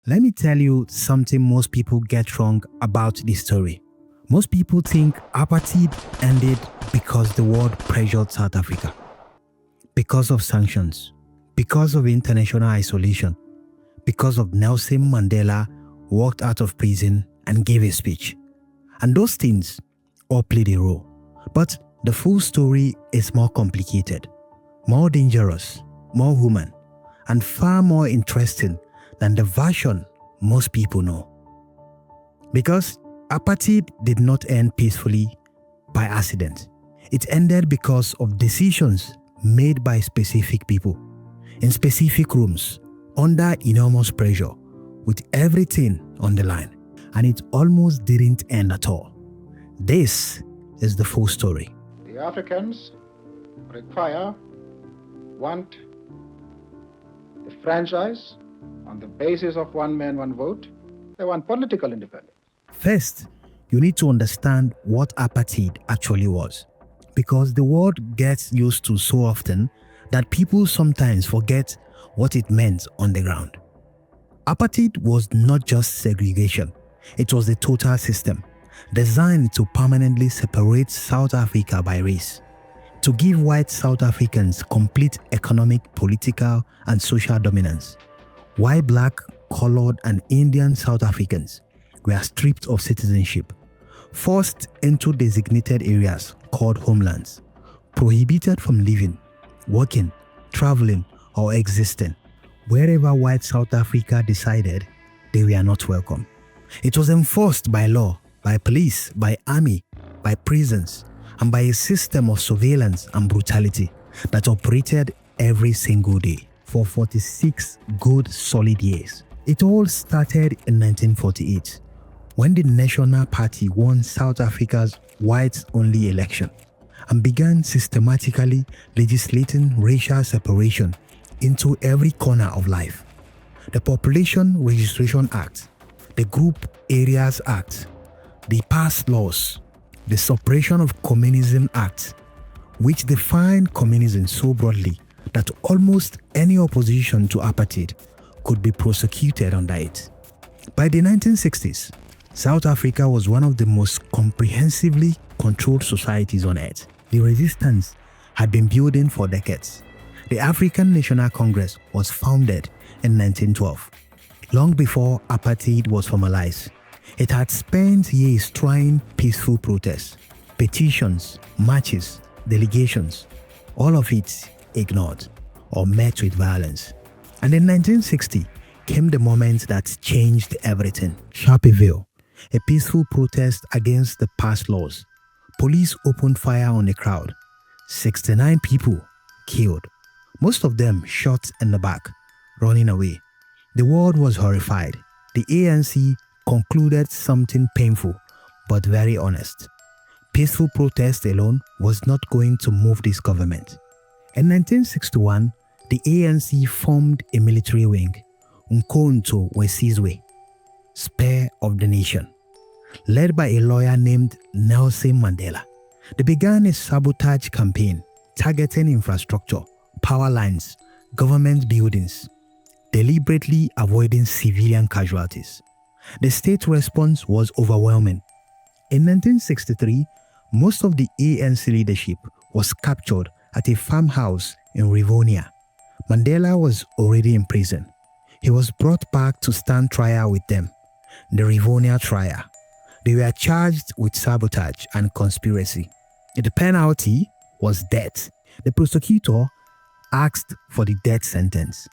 Let me tell you something most people get wrong about this story. Most people think apartheid ended because the world pressured South Africa, because of sanctions, because of international isolation, because of Nelson Mandela walked out of prison and gave a speech. And those things all played a role. But the full story is more complicated, more dangerous, more human, and far more interesting than the version most people know. Because apartheid did not end peacefully by accident. It ended because of decisions made by specific people, in specific rooms, under enormous pressure, with everything on the line. And it almost didn't end at all. This is the full story. The Africans want the franchise on the basis of one man, one vote. They want political independence. First, you need to understand what apartheid actually was, because the word gets used to so often that people sometimes forget what it meant on the ground. Apartheid was not just segregation, it was a total system designed to permanently separate South Africa by race, to give white South Africans complete economic, political, and social dominance, while black, colored, and Indian South Africans were stripped of citizenship, forced into designated areas called homelands, prohibited from living, working, traveling, or existing. Wherever white South Africa decided, they were not welcome. It was enforced by law, by police, by army, by prisons, and by a system of surveillance and brutality that operated every single day for 46 good solid years. It all started in 1948, when the National Party won South Africa's whites-only election and began systematically legislating racial separation into every corner of life. The Population Registration Act, the Group Areas Act, the Pass Laws, the Suppression of Communism Act, which defined communism so broadly that almost any opposition to apartheid could be prosecuted under it. By the 1960s, South Africa was one of the most comprehensively controlled societies on earth. The resistance had been building for decades. The African National Congress was founded in 1912, long before apartheid was formalized. It had spent years trying peaceful protests, petitions, marches, delegations, all of it ignored or met with violence. And in 1960 came the moment that changed everything. Sharpeville, a peaceful protest against the past laws. Police opened fire on the crowd. 69 people killed, most of them shot in the back, running away. The world was horrified. The ANC concluded something painful but very honest. Peaceful protest alone was not going to move this government. In 1961, the ANC formed a military wing, Umkhonto weSizwe, Spear of the Nation, led by a lawyer named Nelson Mandela. They began a sabotage campaign targeting infrastructure, power lines, government buildings, deliberately avoiding civilian casualties. The state response was overwhelming. In 1963, most of the ANC leadership was captured at a farmhouse in Rivonia. Mandela was already in prison. He was brought back to stand trial with them, the Rivonia trial. They were charged with sabotage and conspiracy. The penalty was death. The prosecutor asked for the death sentence.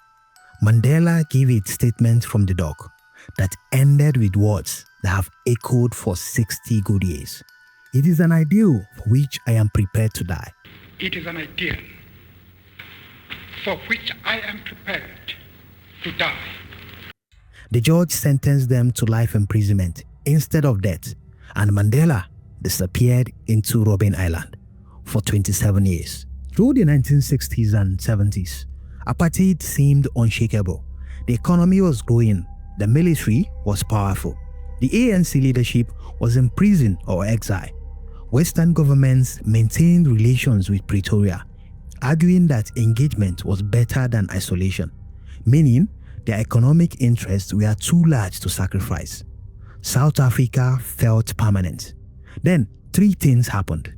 Mandela gave a statement from the dock that ended with words that have echoed for 60 good years. It is an ideal for which I am prepared to die. It is an ideal for which I am prepared to die. The judge sentenced them to life imprisonment instead of death, and Mandela disappeared into Robben Island for 27 years. Through the 1960s and 70s, apartheid seemed unshakable. The economy was growing, the military was powerful, the ANC leadership was in prison or exile. Western governments maintained relations with Pretoria, arguing that engagement was better than isolation, meaning Their economic interests were too large to sacrifice. South Africa felt permanent. Then 3 things happened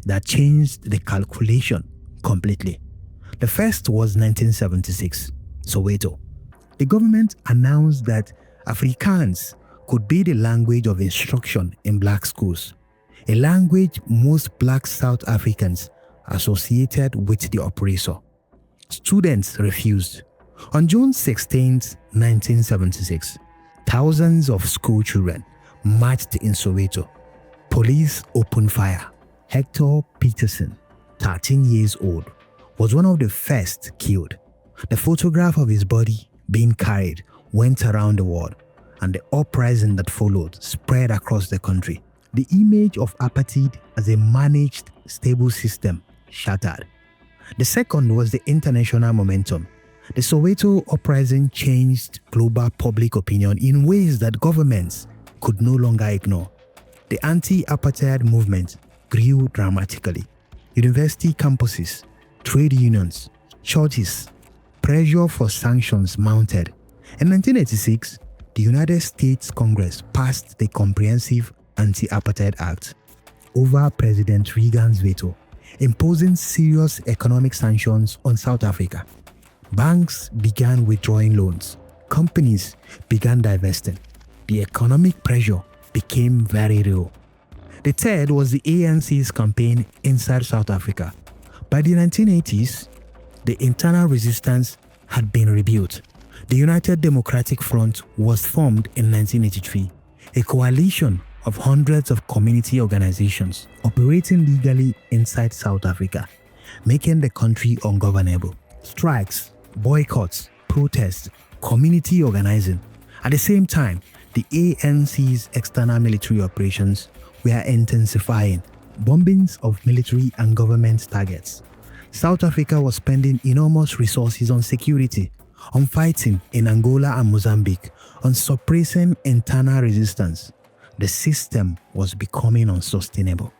that changed the calculation completely. The first was 1976, Soweto. The government announced that Afrikaans could be the language of instruction in black schools, a language most black South Africans associated with the oppressor. Students refused. On June 16, 1976, thousands of school children marched in Soweto. Police opened fire. Hector Peterson, 13 years old, was one of the first killed. The photograph of his body being carried went around the world, and the uprising that followed spread across the country. The image of apartheid as a managed, stable system shattered. The second was the international momentum. The Soweto uprising changed global public opinion in ways that governments could no longer ignore. The anti-apartheid movement grew dramatically. University campuses, trade unions, churches, pressure for sanctions mounted. In 1986, the United States Congress passed the Comprehensive Anti-Apartheid Act over President Reagan's veto, imposing serious economic sanctions on South Africa. Banks began withdrawing loans. Companies began divesting. The economic pressure became very real. The third was the ANC's campaign inside South Africa. By the 1980s, the internal resistance had been rebuilt. The United Democratic Front was formed in 1983, a coalition of hundreds of community organizations operating legally inside South Africa, making the country ungovernable. Strikes, boycotts, protests, community organizing. At the same time, the ANC's external military operations were intensifying, bombings of military and government targets. South Africa was spending enormous resources on security, on fighting in Angola and Mozambique, on suppressing internal resistance. The system was becoming unsustainable.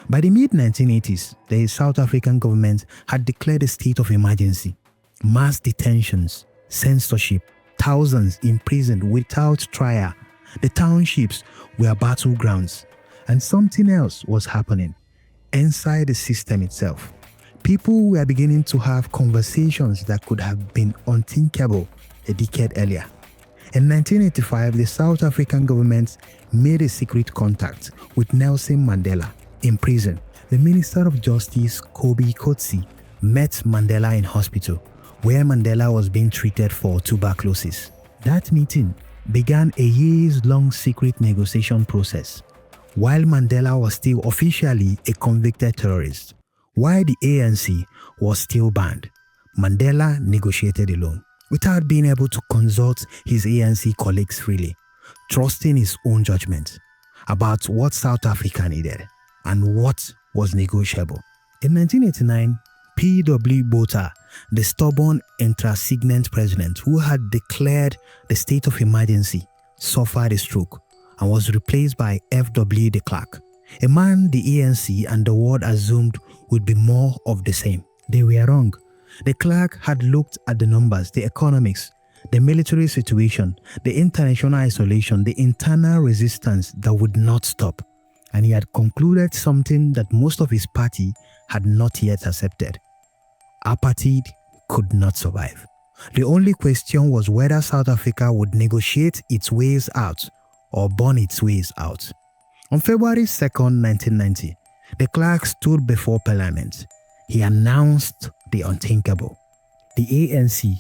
By the mid-1980s, the South African government had declared a state of emergency. Mass detentions, censorship, thousands imprisoned without trial. The townships were battlegrounds. And something else was happening inside the system itself. People were beginning to have conversations that could have been unthinkable a decade earlier. In 1985, the South African government made a secret contact with Nelson Mandela in prison. The Minister of Justice, Kobe Kotsi, met Mandela in hospital, where Mandela was being treated for tuberculosis. That meeting began a years-long secret negotiation process. While Mandela was still officially a convicted terrorist, while the ANC was still banned, Mandela negotiated alone, without being able to consult his ANC colleagues freely, trusting his own judgment about what South Africa needed and what was negotiable. In 1989, P.W. Botha, the stubborn intransigent president who had declared the state of emergency, suffered a stroke and was replaced by F.W. de Klerk, a man the ANC and the world assumed would be more of the same. They were wrong. De Klerk had looked at the numbers, the economics, the military situation, the international isolation, the internal resistance that would not stop, and he had concluded something that most of his party had not yet accepted. Apartheid could not survive. The only question was whether South Africa would negotiate its ways out or burn its ways out. On February 2nd, 1990, de Klerk stood before Parliament. He announced the unthinkable. The ANC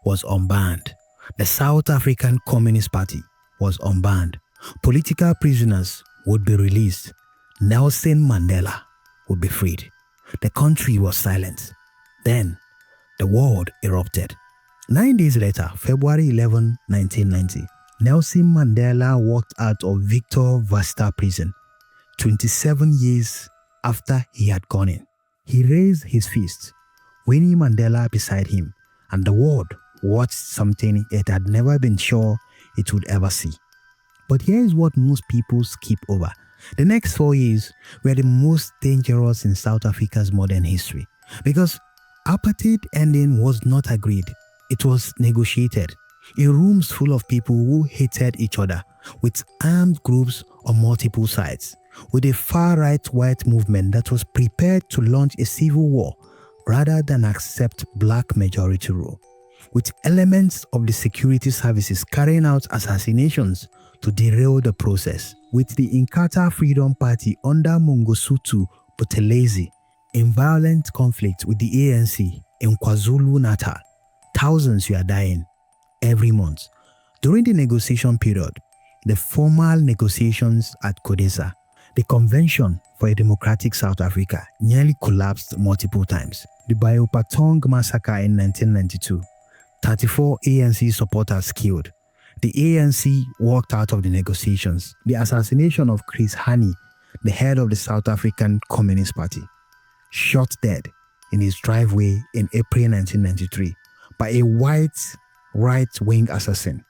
was unbanned. The South African Communist Party was unbanned. Political prisoners would be released. Nelson Mandela would be freed. The country was silent. Then, the world erupted. 9 days later, February 11, 1990, Nelson Mandela walked out of Victor Verster prison 27 years after he had gone in. He raised his fist, Winnie Mandela beside him, and the world watched something it had never been sure it would ever see. But here is what most people skip over. The next 4 years were the most dangerous in South Africa's modern history, because apartheid ending was not agreed. It was negotiated. in rooms full of people who hated each other, with armed groups on multiple sides, with a far-right white movement that was prepared to launch a civil war rather than accept black majority rule, with elements of the security services carrying out assassinations to derail the process, with the Inkatha Freedom Party under Mangosuthu Buthelezi in violent conflict with the ANC in KwaZulu-Natal. Thousands were dying every month. During the negotiation period, the formal negotiations at CODESA, the Convention for a Democratic South Africa, nearly collapsed multiple times. The Biopatong massacre in 1992, 34 ANC supporters killed. The ANC walked out of the negotiations. The assassination of Chris Hani, the head of the South African Communist Party, shot dead in his driveway in April 1993 by a white right-wing assassin.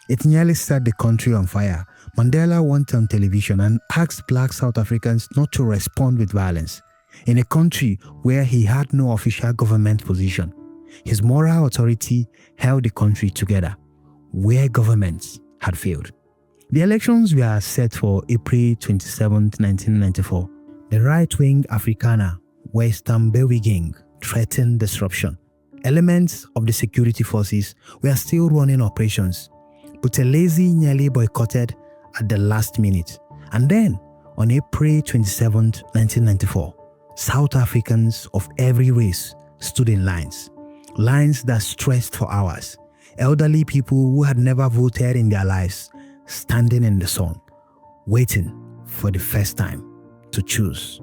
It nearly set the country on fire. Mandela went on television and asked black South Africans not to respond with violence. In a country where he had no official government position, his moral authority held the country together, where governments had failed. The elections were set for April 27, 1994. The right-wing Afrikaner, Western Beweging, threatened disruption. Elements of the security forces were still running operations. Buthelezi nearly boycotted at the last minute. And then, on April 27, 1994, South Africans of every race stood in lines that stretched for hours. Elderly people who had never voted in their lives, standing in the sun, waiting for the first time to choose.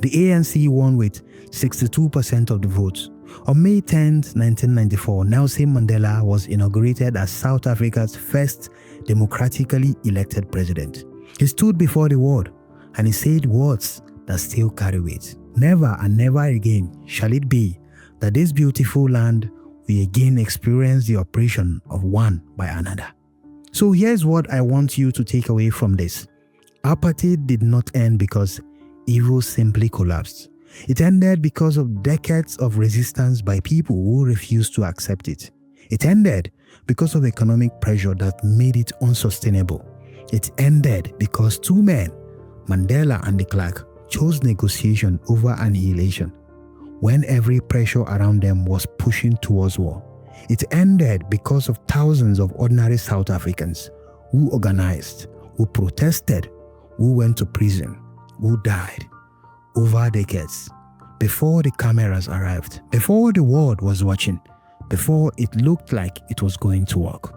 The ANC won with 62% of the votes. On May 10, 1994, Nelson Mandela was inaugurated as South Africa's first democratically elected president. He stood before the world and he said words that still carry weight. Never and never again shall it be that this beautiful land will again experience the oppression of one by another. So here's what I want you to take away from this. Apartheid did not end because evil simply collapsed. It ended because of decades of resistance by people who refused to accept it. It ended because of economic pressure that made it unsustainable. It ended because two men, Mandela and the Klerk, chose negotiation over annihilation when every pressure around them was pushing towards war. It ended because of thousands of ordinary South Africans who organized, who protested, who went to prison, who died over decades, before the cameras arrived, before the world was watching, before it looked like it was going to work.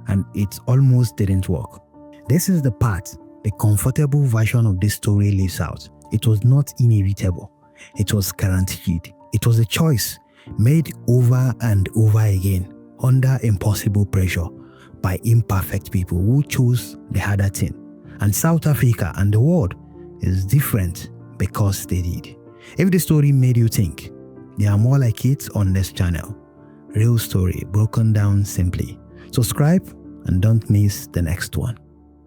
And it almost didn't work. This is the part the comfortable version of this story leaves out. It was not inevitable. It was guaranteed. It was a choice made over and over again under impossible pressure by imperfect people who chose the harder thing. And South Africa and the world is different because they did. If the story made you think, there are more like it on this channel. Real story broken down simply. Subscribe and don't miss the next one.